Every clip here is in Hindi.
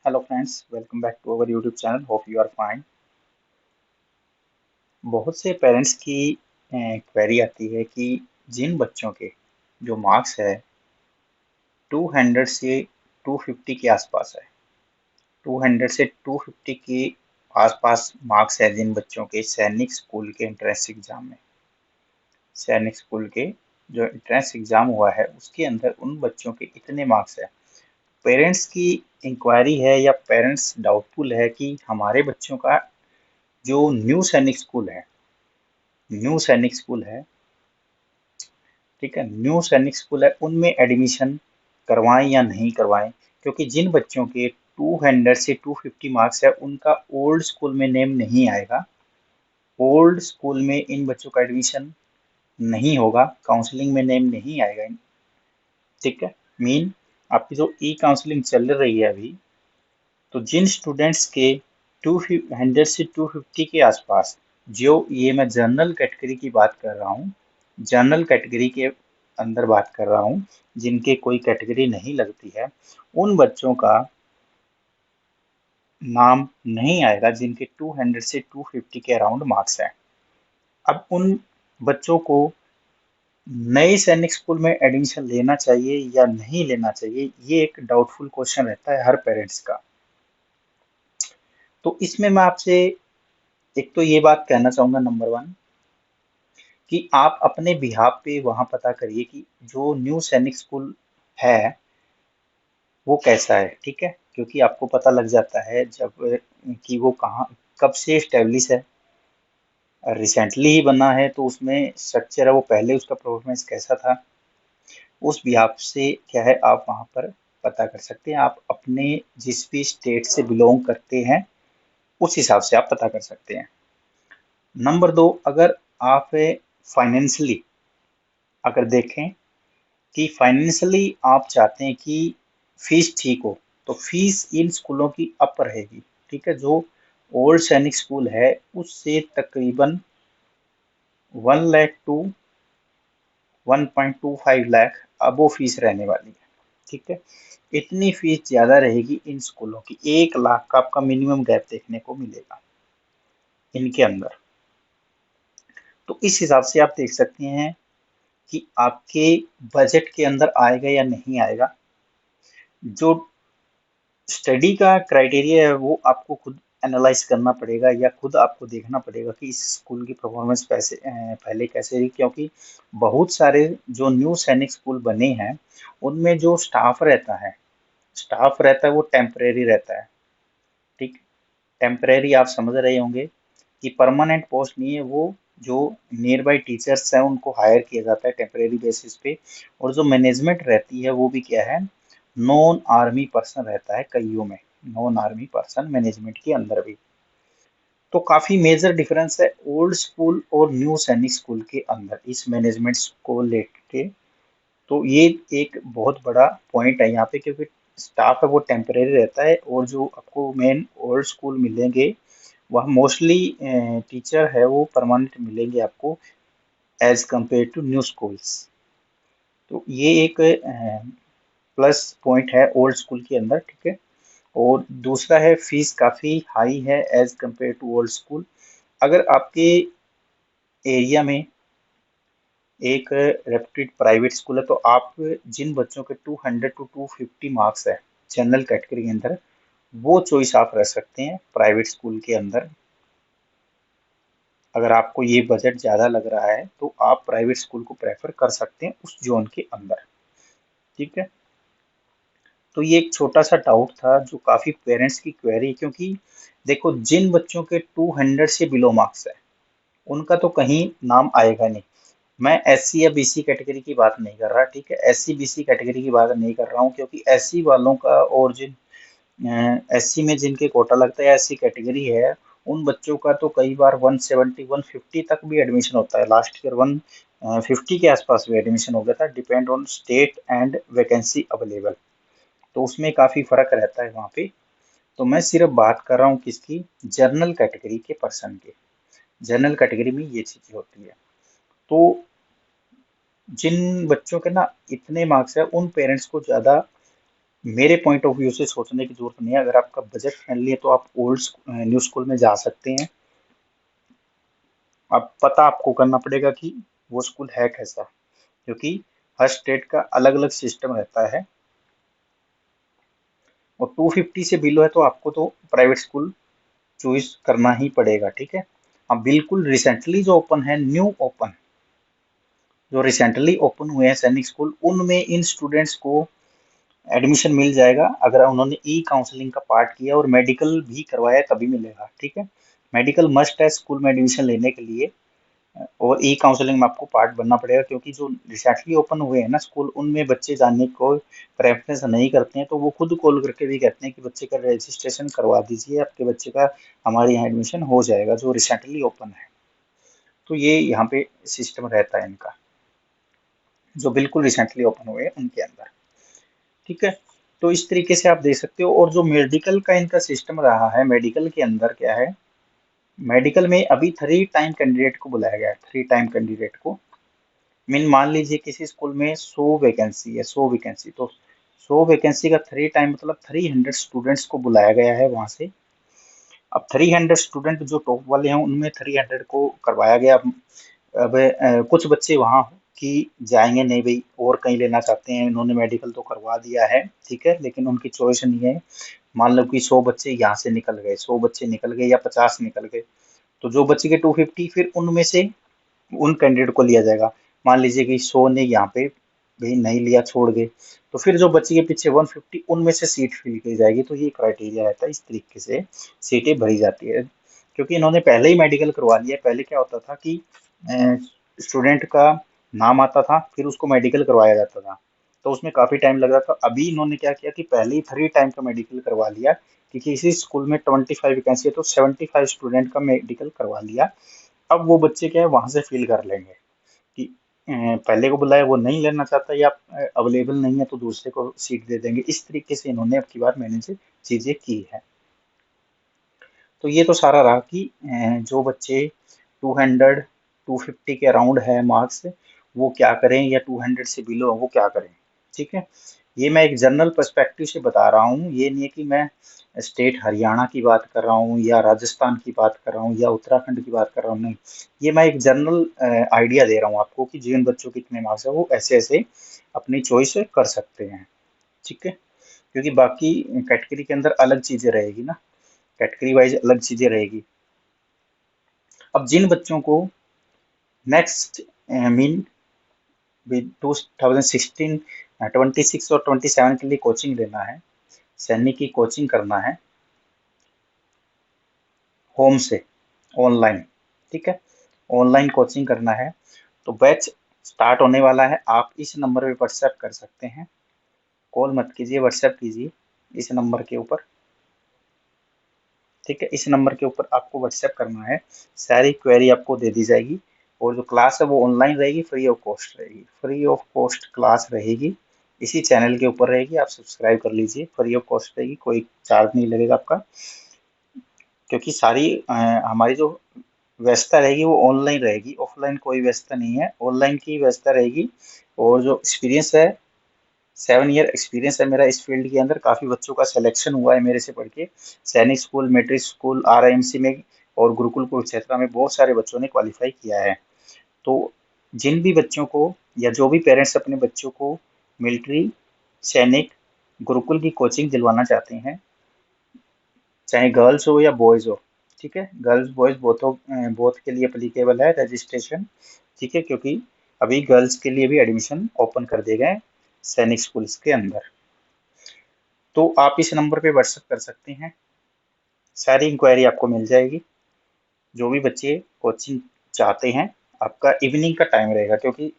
Hello friends, welcome back to our YouTube channel. Hope you are fine. बहुत से पेरेंट्स की क्वेरी आती है कि जिन बच्चों के जो मार्क्स है 200 से 250 के आसपास है, 200 से 250 के आसपास मार्क्स है जिन बच्चों के सैनिक स्कूल के एंट्रेंस एग्जाम में, सैनिक स्कूल के जो एंट्रेंस एग्जाम हुआ है उसके अंदर उन बच्चों के इतने मार्क्स है। पेरेंट्स की इंक्वायरी है या पेरेंट्स डाउटफुल है कि हमारे बच्चों का जो न्यू सैनिक स्कूल है, ठीक है, न्यू सैनिक स्कूल है, उनमें एडमिशन करवाएं या नहीं करवाएं, क्योंकि जिन बच्चों के 200 से 250 मार्क्स है उनका ओल्ड स्कूल में नेम नहीं आएगा। ओल्ड स्कूल में इन बच्चों का एडमिशन नहीं होगा, काउंसलिंग में नेम नहीं आएगा। ठीक है, मीन आपकी जो ई काउंसलिंग चल रही है अभी, तो जिन स्टूडेंट्स के 200 से 250 के आसपास, जो ये मैं जनरल कैटेगरी की बात कर रहा हूँ, जनरल कैटेगरी के अंदर बात कर रहा हूँ, जिनके कोई कैटेगरी नहीं लगती है, उन बच्चों का नाम नहीं आएगा जिनके 200 से 250 के अराउंड मार्क्स हैं। अब उन बच्चों को नए सैनिक स्कूल में एडमिशन लेना चाहिए या नहीं लेना चाहिए, ये एक डाउटफुल क्वेश्चन रहता है हर पेरेंट्स का। तो इसमें मैं आपसे एक तो ये बात कहना चाहूंगा, नंबर वन, कि आप अपने बिहाफ पे वहां पता करिए कि जो न्यू सैनिक स्कूल है वो कैसा है। ठीक है, क्योंकि आपको पता लग जाता है जब कि वो कहाँ कब से इस्टेब्लिश है, रिसेंटली ही बना है तो उसमें स्ट्रक्चर है, वो पहले उसका परफॉर्मेंस कैसा था, उस बिहाफ से क्या है आप वहां पर पता कर सकते हैं। आप अपने जिस भी स्टेट से बिलोंग करते हैं उस हिसाब से आप पता कर सकते हैं। नंबर दो, अगर आप फाइनेंशियली अगर देखें कि फाइनेंशियली आप चाहते हैं कि फीस ठीक हो, तो फीस इन स्कूलों की अप रहेगी। ठीक है, जो ओल्ड सैनिक स्कूल है उससे तकरीबन 1 लाख टू 1.25 लाख अबो फीस रहने वाली है। ठीक है, इतनी फीस ज्यादा रहेगी इन स्कूलों की, 1 लाख का आपका मिनिमम गैप देखने को मिलेगा इनके अंदर। तो इस हिसाब से आप देख सकते हैं कि आपके बजट के अंदर आएगा या नहीं आएगा। जो स्टडी का क्राइटेरिया है वो आपको खुद एनालाइज करना पड़ेगा या खुद आपको देखना पड़ेगा कि इस स्कूल की परफॉर्मेंस पहले कैसे रही, क्योंकि बहुत सारे जो न्यू सैनिक स्कूल बने हैं उनमें जो स्टाफ रहता है वो टेम्परेरी रहता है। ठीक, टेम्परेरी आप समझ रहे होंगे कि परमानेंट पोस्ट नहीं है वो। जो नियर बाई टीचर्स हैं उनको हायर किया जाता है टेम्परेरी बेसिस पे, और जो मैनेजमेंट रहती है वो भी क्या है, नॉन आर्मी पर्सन रहता है कईयों में, नॉन आर्मी पर्सन मैनेजमेंट के अंदर भी। तो काफी मेजर डिफरेंस है ओल्ड स्कूल और न्यू सैनिक स्कूल के अंदर इस मैनेजमेंट को लेके। तो ये एक बहुत बड़ा पॉइंट है यहाँ पे, क्योंकि स्टाफ है वो टेम्परेरी रहता है, और जो आपको मेन ओल्ड स्कूल मिलेंगे वह मोस्टली टीचर है वो परमानेंट मिलेंगे आपको as compare to new schools. तो ये एक प्लस पॉइंट है ओल्ड स्कूल के अंदर। ठीक है, और दूसरा है फीस काफ़ी हाई है as compare to old school. अगर आपके एरिया में एक रेप्यूटेड प्राइवेट स्कूल है तो आप जिन बच्चों के 200 टू 250 मार्क्स है जनरल कैटेगरी के अंदर, वो चॉइस आप रख सकते हैं प्राइवेट स्कूल के अंदर। अगर आपको ये बजट ज़्यादा लग रहा है तो आप प्राइवेट स्कूल को प्रेफर कर सकते हैं उस जोन के अंदर। ठीक है, तो ये एक छोटा सा डाउट था जो काफ़ी पेरेंट्स की क्वेरी है, क्योंकि देखो जिन बच्चों के 200 से बिलो मार्क्स है उनका तो कहीं नाम आएगा नहीं। मैं एससी या बीसी कैटेगरी की बात नहीं कर रहा, ठीक है, एससी बीसी कैटेगरी की बात नहीं कर रहा हूँ, क्योंकि एससी वालों का और जिन एससी में जिनके कोटा लगता है, एससी कैटेगरी है, उन बच्चों का तो कई बार 170 150 तक भी एडमिशन होता है। लास्ट ईयर 150 के आसपास भी एडमिशन हो गया था, depend on state and vacancy available. तो उसमें काफ़ी फर्क रहता है वहाँ पे। तो मैं सिर्फ बात कर रहा हूँ किसकी, जनरल कैटेगरी के पर्सन के। जनरल कैटेगरी में ये चीज़ें होती है। तो जिन बच्चों के ना इतने मार्क्स है उन पेरेंट्स को ज़्यादा मेरे पॉइंट ऑफ व्यू से सोचने की जरूरत नहीं है। अगर आपका बजट फ्रेंडली है तो आप ओल्ड न्यू स्कूल में जा सकते हैं। अब पता आपको करना पड़ेगा कि वो स्कूल है कैसा, क्योंकि हर स्टेट का अलग अलग सिस्टम रहता है। और 250 से बिलो है तो आपको तो प्राइवेट स्कूल चॉइस करना ही पड़ेगा, ठीक है। अब बिल्कुल रिसेंटली जो ओपन है, न्यू ओपन, जो रिसेंटली ओपन हुए हैं सैनिक स्कूल, उनमें इन स्टूडेंट्स को एडमिशन मिल जाएगा अगर उन्होंने ई काउंसलिंग का पार्ट किया और मेडिकल भी करवाया तभी मिलेगा, ठीक है। मेडिकल मस्ट है स्कूल में एडमिशन लेने के लिए। और ई काउंसलिंग में आपको पार्ट बनना पड़ेगा, क्योंकि जो रिसेंटली ओपन हुए हैं ना स्कूल, उनमें बच्चे जाने को प्रेफरेंस नहीं करते हैं, तो वो खुद कॉल करके भी कहते हैं कि बच्चे का रजिस्ट्रेशन करवा दीजिए, आपके बच्चे का हमारे यहाँ एडमिशन हो जाएगा, जो रिसेंटली ओपन है। तो ये यहाँ पे सिस्टम रहता है इनका, जो बिल्कुल रिसेंटली ओपन हुए हैं उनके अंदर, ठीक है। तो इस तरीके से आप देख सकते हो। और जो मेडिकल का इनका सिस्टम रहा है, मेडिकल के अंदर क्या है, मेडिकल में अभी 3 टाइम कैंडिडेट को बुलाया गया है, 3 टाइम कैंडिडेट को। मीन मान लीजिए किसी स्कूल में 100 वैकेंसी है, 100 वैकेंसी, तो 100 वैकेंसी का 3 टाइम मतलब 300 स्टूडेंट्स को बुलाया गया है वहां से। अब 300 स्टूडेंट जो टॉप वाले हैं उनमें 300 को करवाया गया। अब कुछ बच्चे वहाँ कि जाएंगे नहीं भाई, और कहीं लेना चाहते हैं, इन्होंने मेडिकल तो करवा दिया है, ठीक है, लेकिन उनकी चॉइस नहीं है। मान लो कि 100 बच्चे यहाँ से निकल गए, 100 बच्चे निकल गए या 50 निकल गए, तो जो बच्चे के 250, फिर उनमें से उन कैंडिडेट को लिया जाएगा। मान लीजिए कि 100 ने यहाँ पे भाई नहीं लिया, छोड़ गए, तो फिर जो बच्चे के पीछे 150, उनमें से सीट फिल की जाएगी। तो ये क्राइटेरिया रहता है, इस तरीके से सीटें भरी जाती है। क्योंकि इन्होंने पहले ही मेडिकल करवा लिया। पहले क्या होता था कि स्टूडेंट का नाम आता था, फिर उसको मेडिकल करवाया जाता था, तो उसमें काफी टाइम लग रहा था। अभी इन्होंने क्या किया कि पहले ही 3 टाइम का मेडिकल करवा लिया, क्योंकि इसी स्कूल में 25 वैकेंसी है तो 75 स्टूडेंट का मेडिकल करवा लिया। अब वो बच्चे क्या है वहां से फील कर लेंगे कि पहले को बुलाया वो नहीं लेना चाहता या अवेलेबल नहीं है, तो दूसरे को सीट दे देंगे। इस तरीके से इन्होंने अब की बार मैंने चीजें की है। तो ये तो सारा रहा कि जो बच्चे 200 250 के अराउंड है मार्क्स, वो क्या करें, या 200 से बिलो वो क्या करें, ठीक है। ये मैं एक जनरल पर्सपेक्टिव से बता रहा हूँ, ये नहीं है कि मैं स्टेट हरियाणा की बात कर रहा हूँ या राजस्थान की बात कर रहा हूँ या उत्तराखंड की बात कर रहा हूँ, नहीं। ये मैं एक जनरल आइडिया दे रहा हूँ आपको कि जिन बच्चों के इतने मार्क्स है वो ऐसे ऐसे अपनी चॉइस कर सकते हैं, ठीक है। क्योंकि बाकी कैटेगरी के अंदर अलग चीजें रहेगी ना, कैटेगरी वाइज अलग चीजें रहेगी। अब जिन बच्चों को नेक्स्ट मीन 2016 26 और 27 के लिए कोचिंग लेना है, सैनिक की कोचिंग करना है होम से, ऑनलाइन, ठीक है, ऑनलाइन कोचिंग करना है, तो बैच स्टार्ट होने वाला है। आप इस नंबर पे व्हाट्सएप कर सकते हैं, कॉल मत कीजिए, व्हाट्सएप कीजिए इस नंबर के ऊपर, ठीक है। इस नंबर के ऊपर आपको व्हाट्सएप करना है, सारी क्वेरी आपको दे दी जाएगी। और जो क्लास है वो ऑनलाइन रहेगी, फ्री ऑफ कॉस्ट रहेगी, फ्री ऑफ कॉस्ट क्लास रहेगी, इसी चैनल के ऊपर रहेगी। आप सब्सक्राइब कर लीजिए, फ्री ऑफ कॉस्ट रहेगी, कोई चार्ज नहीं लगेगा आपका। क्योंकि सारी हमारी जो व्यवस्था रहेगी वो ऑनलाइन रहेगी, ऑफलाइन कोई व्यवस्था नहीं है, ऑनलाइन की व्यवस्था रहेगी। और जो एक्सपीरियंस है, 7 ईयर एक्सपीरियंस है मेरा इस फील्ड के अंदर, काफ़ी बच्चों का सिलेक्शन हुआ है मेरे से पढ़ के। सैनिक स्कूल, मेट्रिक स्कूल, आरआईएमसी में और गुरुकुल कुरुक्षेत्र में बहुत सारे बच्चों ने क्वालिफाई किया है। तो जिन भी बच्चों को या जो भी पेरेंट्स अपने बच्चों को मिलिट्री, सैनिक, गुरुकुल की कोचिंग दिलवाना चाहते हैं, चाहे गर्ल्स हो या बॉयज़ हो, ठीक है, गर्ल्स बॉयज़ बोथों बोथ के लिए अप्लीकेबल है रजिस्ट्रेशन, ठीक है। क्योंकि अभी गर्ल्स के लिए भी एडमिशन ओपन कर दिए गए सैनिक स्कूल्स के अंदर। तो आप इस नंबर पे व्हाट्सएप कर सकते हैं, सारी इंक्वायरी आपको मिल जाएगी। जो भी बच्चे कोचिंग चाहते हैं, आपका इवनिंग का टाइम रहेगा, क्योंकि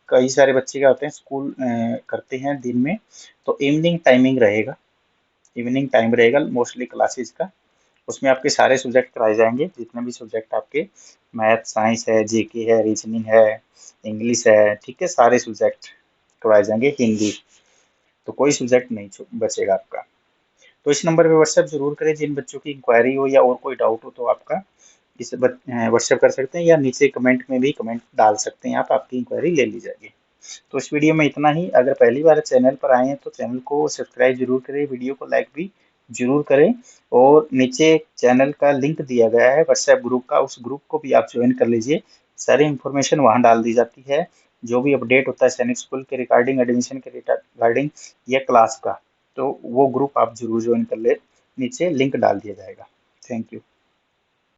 कई सारे बच्चे क्या होते हैं स्कूल करते हैं दिन में, तो इवनिंग टाइमिंग रहेगा, इवनिंग टाइम रहेगा मोस्टली क्लासेस का। उसमें आपके सारे सब्जेक्ट कराए जाएंगे, जितने भी सब्जेक्ट आपके, मैथ, साइंस है, जीके है, रीजनिंग है, इंग्लिश है, ठीक है, सारे सब्जेक्ट करवाए जाएंगे, हिंदी, तो कोई सब्जेक्ट नहीं बचेगा आपका। तो इस नंबर पे व्हाट्सएप जरूर करें, जिन बच्चों की इंक्वायरी हो या और कोई डाउट हो तो आपका इस व्हाट्सएप कर सकते हैं, या नीचे कमेंट में भी कमेंट डाल सकते हैं आप, आपकी इंक्वायरी ले ली जाएगी। तो इस वीडियो में इतना ही। अगर पहली बार चैनल पर आए हैं तो चैनल को सब्सक्राइब जरूर करें, वीडियो को लाइक भी जरूर करें, और नीचे चैनल का लिंक दिया गया है व्हाट्सएप ग्रुप का, उस ग्रुप को भी आप ज्वाइन कर लीजिए। सारी इन्फॉर्मेशन वहाँ डाल दी जाती है, जो भी अपडेट होता है सैनिक स्कूल के रिगार्डिंग, एडमिशन के रिगार्डिंग या क्लास का, तो वो ग्रुप आप जरूर ज्वाइन कर ले, नीचे लिंक डाल दिया जाएगा। Thank you.